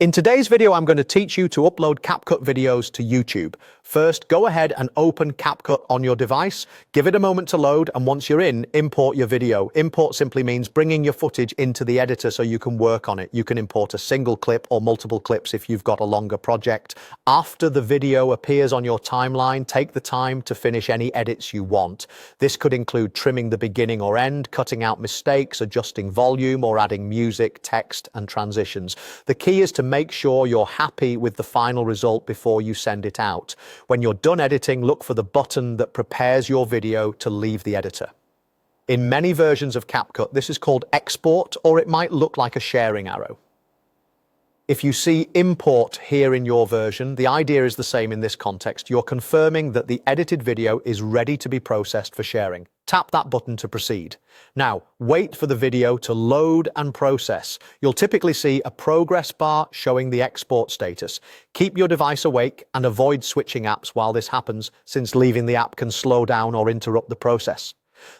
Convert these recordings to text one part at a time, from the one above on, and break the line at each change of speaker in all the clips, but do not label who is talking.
In today's video, I'm going to teach you to upload CapCut videos to YouTube. First, go ahead and open CapCut on your device, give it a moment to load, and once you're in, import your video. Import simply means bringing your footage into the editor so you can work on it. You can import a single clip or multiple clips if you've got a longer project. After the video appears on your timeline, take the time to finish any edits you want. This could include trimming the beginning or end, cutting out mistakes, adjusting volume, or adding music, text, and transitions. The key is to make sure you're happy with the final result before you send it out. When you're done editing, look for the button that prepares your video to leave the editor. In many versions of CapCut, this is called export, or it might look like a sharing arrow. If you see import here in your version, the idea is the same in this context. You're confirming that the edited video is ready to be processed for sharing. Tap that button to proceed. Now, wait for the video to load and process. You'll typically see a progress bar showing the export status. Keep your device awake and avoid switching apps while this happens, since leaving the app can slow down or interrupt the process.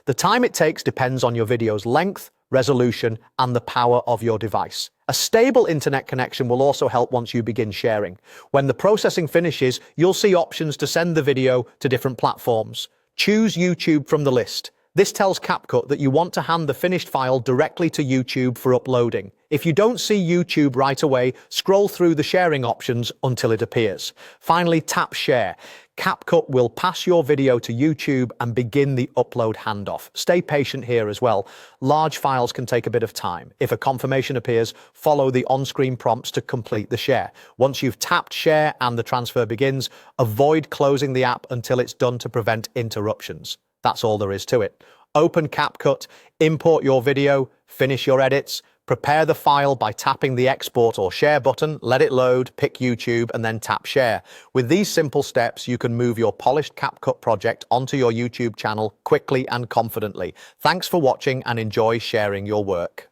The time it takes depends on your video's length, resolution, and the power of your device. A stable internet connection will also help once you begin sharing. When the processing finishes, you'll see options to send the video to different platforms. Choose YouTube from the list. This tells CapCut that you want to hand the finished file directly to YouTube for uploading. If you don't see YouTube right away, scroll through the sharing options until it appears. Finally, tap Share. CapCut will pass your video to YouTube and begin the upload handoff. Stay patient here as well. Large files can take a bit of time. If a confirmation appears, follow the on-screen prompts to complete the share. Once you've tapped Share and the transfer begins, avoid closing the app until it's done to prevent interruptions. That's all there is to it. Open CapCut, import your video, finish your edits, prepare the file by tapping the export or share button, let it load, pick YouTube, and then tap share. With these simple steps, you can move your polished CapCut project onto your YouTube channel quickly and confidently. Thanks for watching and enjoy sharing your work.